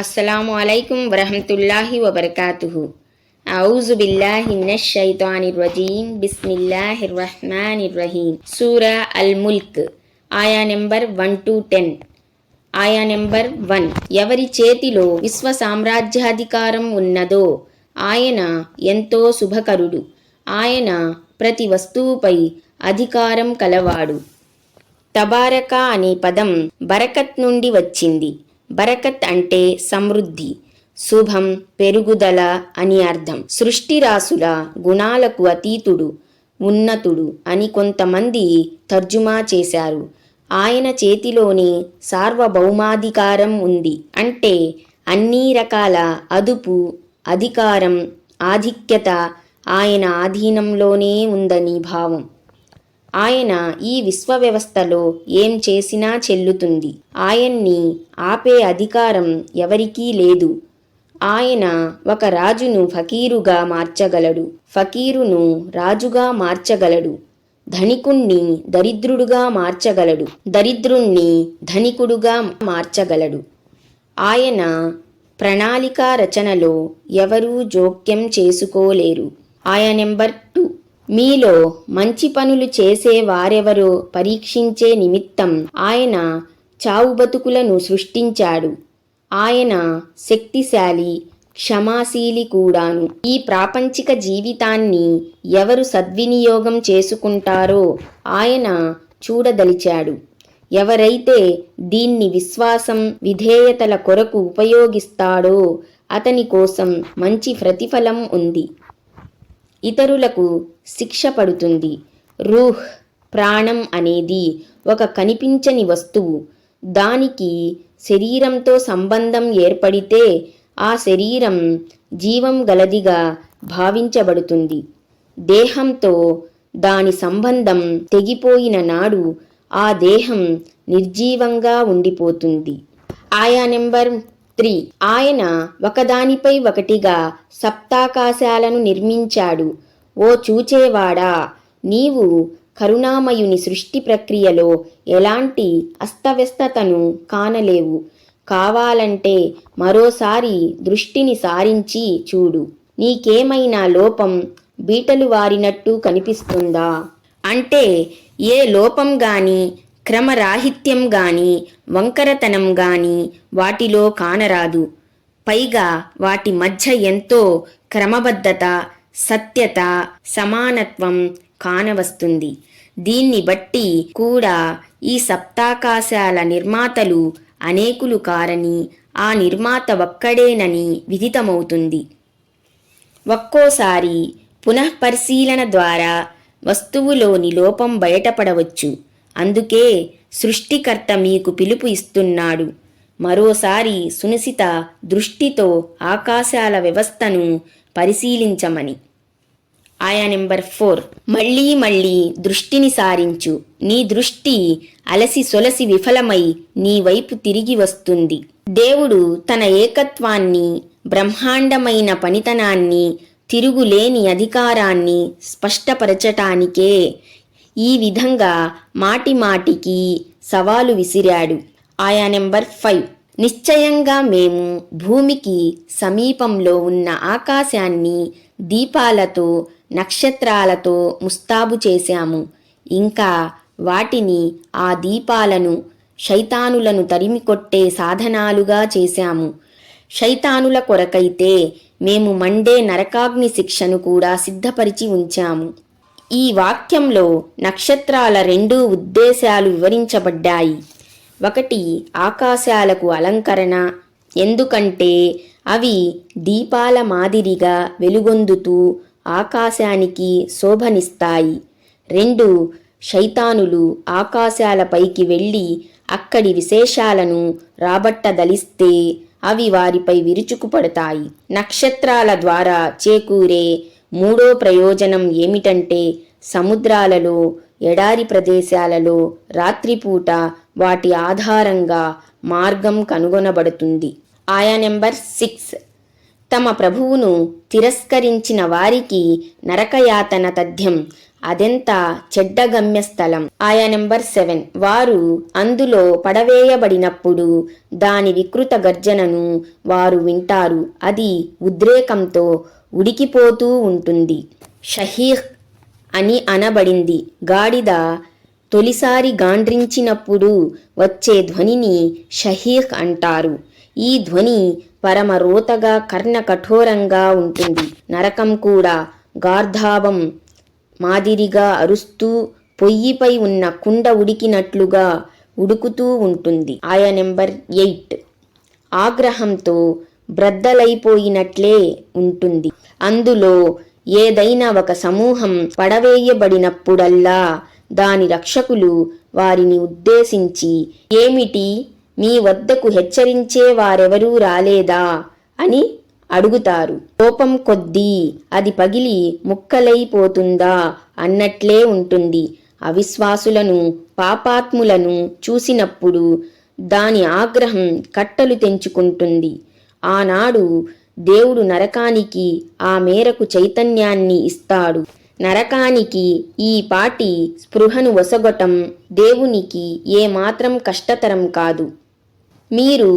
అస్సలాము అలైకుం వరహమతుల్లాహి వబర్కాతుహు. ఔజు బిల్లాహి మినష్ షైతానిర్ రజీం. బిస్మిల్లాహిర్ రహ్మానిర్ రహీం. సూరా అల్ ముల్క్, ఆయా number 1 to 10. ఆయా నెంబర్ 1. ఎవరి చేతిలో విశ్వ సామ్రాజ్యాధికారం ఉన్నదో ఆయన ఎంతో శుభకరుడు. ఆయన ప్రతి వస్తువుపై అధికారం కలవాడు. తబారక అనే పదం బరకత్ నుండి వచ్చింది. బరకత్ అంటే సమృద్ధి, శుభం, పెరుగుదల అని అర్థం. సృష్టి రాసుల గుణాలకు అతీతుడు, ఉన్నతుడు అని కొంతమంది తర్జుమా చేశారు. ఆయన చేతిలోనే సార్వభౌమాధికారం ఉంది అంటే అన్ని రకాల అదుపు, అధికారం, ఆధిక్యత ఆయన ఆధీనంలోనే ఉందని భావం. ఆయన ఈ విశ్వ వ్యవస్థలో ఏం చేసినా చెల్లుతుంది. ఆయన్ని ఆపే అధికారం ఎవరికీ లేదు. ఆయన ఒక రాజును ఫకీరుగా మార్చగలడు, ఫకీరును రాజుగా మార్చగలడు. ధనికుణ్ణి దరిద్రుడుగా మార్చగలడు, దరిద్రుణ్ణి ధనికుడుగా మార్చగలడు. ఆయన ప్రణాళిక రచనలో ఎవరూ జోక్యం చేసుకోలేరు. ఆయా నెంబర్ 2. మీలో మంచి పనులు చేసే వారెవరో పరీక్షించే నిమిత్తం ఆయన చావు బతుకులను సృష్టించాడు. ఆయన శక్తిశాలి, క్షమాశీలి కూడాను. ఈ ప్రాపంచిక జీవితాన్ని ఎవరు సద్వినియోగం చేసుకుంటారో ఆయన చూడదలిచాడు. ఎవరైతే దీన్ని విశ్వాసం, విధేయతల కొరకు ఉపయోగిస్తాడో అతని కోసం మంచి ప్రతిఫలం ఉంది. ఇతరులకు శిక్ష పడుతుంది. రూహ్, ప్రాణం అనేది ఒక కనిపించని వస్తువు. దానికి శరీరంతో సంబంధం ఏర్పడితే ఆ శరీరం జీవం గలదిగా భావించబడుతుంది. దేహంతో దాని సంబంధం తెగిపోయిన నాడు ఆ దేహం నిర్జీవంగా ఉండిపోతుంది. ఆయా నెంబర్ 3. ఆయన ఒకదానిపై ఒకటిగా సప్తాకాశాలను నిర్మించాడు. ఓ చూచేవాడా, నీవు కరుణామయుని సృష్టి ప్రక్రియలో ఎలాంటి అస్తవ్యస్తతను కానలేవు. కావాలంటే మరోసారి దృష్టిని సారించి చూడు. నీకేమైనా లోపం బీటలు వారినట్టు కనిపిస్తుందా? అంటే ఏ లోపం గాని, క్రమరాహిత్యం గాని, వంకరతనం గాని వాటిలో కానరాదు. పైగా వాటి మధ్య ఎంతో క్రమబద్ధత, సత్యత, సమానత్వం కానవస్తుంది. దీన్ని బట్టి కూడా ఈ సప్తాకాశాల నిర్మాతలు అనేకులు కారని, ఆ నిర్మాత ఒక్కడేనని విదితమవుతుంది. ఒక్కోసారి పునఃపరిశీలన ద్వారా వస్తువులోని లోపం బయటపడవచ్చు. అందుకే సృష్టికర్త మీకు పిలుపు ఇస్తున్నాడు. మరోసారి సునిశిత దృష్టితో ఆకాశాల వ్యవస్థను పరిశీలించమని. ఆయా నెంబర్ 4. మళ్ళీ మళ్ళీ దృష్టిని సారించు. నీ దృష్టి అలసి సొలసి విఫలమై నీ వైపు తిరిగి వస్తుంది. దేవుడు తన ఏకత్వాన్ని, బ్రహ్మాండమైన పనితనాన్ని, తిరుగులేని అధికారాన్ని స్పష్టపరచటానికే ఈ విధంగా మాటిమాటికి సవాలు విసిరాడు. ఆయా నెంబర్ 5. నిశ్చయంగా మేము భూమికి సమీపంలో ఉన్న ఆకాశాన్ని దీపాలతో, నక్షత్రాలతో ముస్తాబు చేశాము. ఇంకా వాటిని, ఆ దీపాలను శైతానులను తరిమికొట్టే సాధనాలుగా చేశాము. శైతానుల కొరకైతే మేము మండే నరకాగ్ని శిక్షను కూడా సిద్ధపరిచి ఉంచాము. ఈ వాక్యంలో నక్షత్రాల 2 ఉద్దేశాలు వివరించబడ్డాయి. ఒకటి, ఆకాశాలకు అలంకరణ, ఎందుకంటే అవి దీపాల మాదిరిగా వెలుగొందుతూ ఆకాశానికి శోభనిస్తాయి. 2, శైతానులు ఆకాశాలపైకి వెళ్ళి అక్కడి విశేషాలను రాబట్టదలిస్తే అవి వారిపై విరుచుకుపడతాయి. నక్షత్రాల ద్వారా చేకూరే 3వ ప్రయోజనం ఏమిటంటే సముద్రాలలో, ఎడారి ప్రదేశాలలో రాత్రిపూట వాటి ఆధారంగా మార్గం కనుగొనబడుతుంది. ఆయా నెంబర్ 6. తమ ప్రభువును తిరస్కరించిన వారికి నరకయాతన తథ్యం. అదెంత చెడ్డ గమ్యస్థలం. ఆయా నెంబర్ 7. వారు అందులో పడవేయబడినప్పుడు దాని వికృత గర్జనను వారు వింటారు. అది ఉద్రేకంతో ఉడికిపోతూ ఉంటుంది. షహీహ్ అని అనబడింది. గాడిద తొలిసారి గాండ్రించినప్పుడు వచ్చే ధ్వనిని షహీహ్ అంటారు. ఈ ధ్వని పరమ రోతగా కర్ణ కఠోరంగా ఉంటుంది. నరకం కూడా గార్ధావం మాదిరిగా అరుస్తూ పొయ్యిపై ఉన్న కుండ ఉడికినట్లుగా ఉడుకుతూ ఉంటుంది. ఆయా నెంబర్ 8. ఆగ్రహంతో బ్రద్దలైపోయినట్లే ఉంటుంది. అందులో ఏదైనా ఒక సమూహం పడవేయబడినప్పుడల్లా దాని రక్షకులు వారిని ఉద్దేశించి, ఏమిటి, మీ వద్దకు హెచ్చరించే వారెవరూ రాలేదా అని అడుగుతారు. కోపం కొద్దీ అది పగిలి ముక్కలైపోతుందా అన్నట్లే ఉంటుంది. అవిశ్వాసులను, పాపాత్ములను చూసినప్పుడు దాని ఆగ్రహం కట్టలు తెంచుకుంటుంది. ఆనాడు దేవుడు నరకానికి ఆ మేరకు చైతన్యాన్ని ఇస్తాడు. నరకానికి ఈ పాటి స్పృహను ఒసగటం దేవునికి ఏమాత్రం కష్టతరం కాదు. మీరు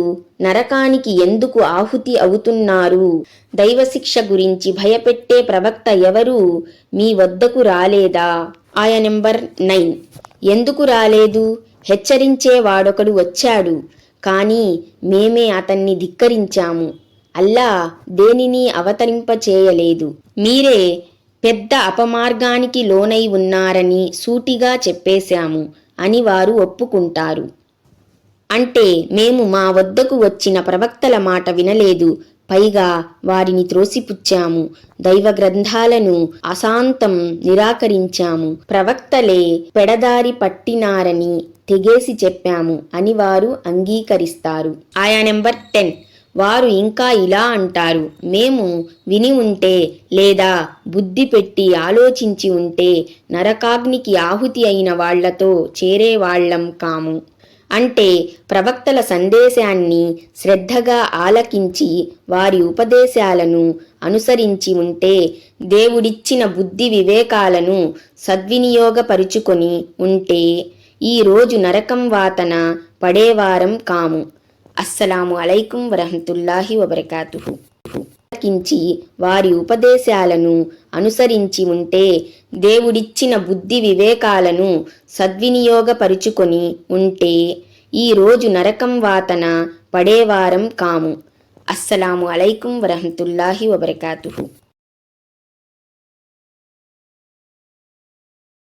నరకానికి ఎందుకు ఆహుతి అవుతున్నారు? దైవశిక్ష గురించి భయపెట్టే ప్రవక్త ఎవరూ మీ వద్దకు రాలేదా? ఆయా నెంబర్ 9. ఎందుకు రాలేదు? హెచ్చరించే వాడొకడు వచ్చాడు, కానీ మేమే అతన్ని ధిక్కరించాము. అల్లా దేనిని అవతరింపచేయలేదు. మీరే పెద్ద అపమార్గానికి లోనై ఉన్నారని సూటిగా చెప్పేశాము అని వారు ఒప్పుకుంటారు. అంటే మేము మా వద్దకు వచ్చిన ప్రవక్తల మాట వినలేదు, పైగా వారిని త్రోసిపుచ్చాము, దైవ గ్రంథాలను అశాంతం నిరాకరించాము, ప్రవక్తలే పెడదారి పట్టినారని తెగేసి చెప్పాము అని వారు అంగీకరిస్తారు. ఆయా నెంబర్ 10. వారు ఇంకా ఇలా అంటారు, మేము విని ఉంటే లేదా బుద్ధి పెట్టి ఆలోచించి ఉంటే నరకాగ్నికి ఆహుతి అయిన వాళ్లతో చేరేవాళ్లం కాము. అంటే ప్రవక్తల సందేశాన్ని శ్రద్ధగా ఆలకించి వారి ఉపదేశాలను అనుసరించి ఉంటే, దేవుడిచ్చిన బుద్ధి వివేకాలను సద్వినియోగపరుచుకొని ఉంటే ఈరోజు నరకం వాతన పడేవారం కాము. అస్సలాము అలైకుం వరహమతుల్లాహి వబరకాతుహు. ఆలకించి వారి ఉపదేశాలను అనుసరించి ఉంటే దేవుడిచ్చిన బుద్ధి వివేకాలను సద్వినియోగపరుచుకొని ఉంటే ఈరోజు నరకం వాతన పడేవారం కాము. అస్సలాము అలైకుం వరహమతుల్లాహి వబరకాతుహు.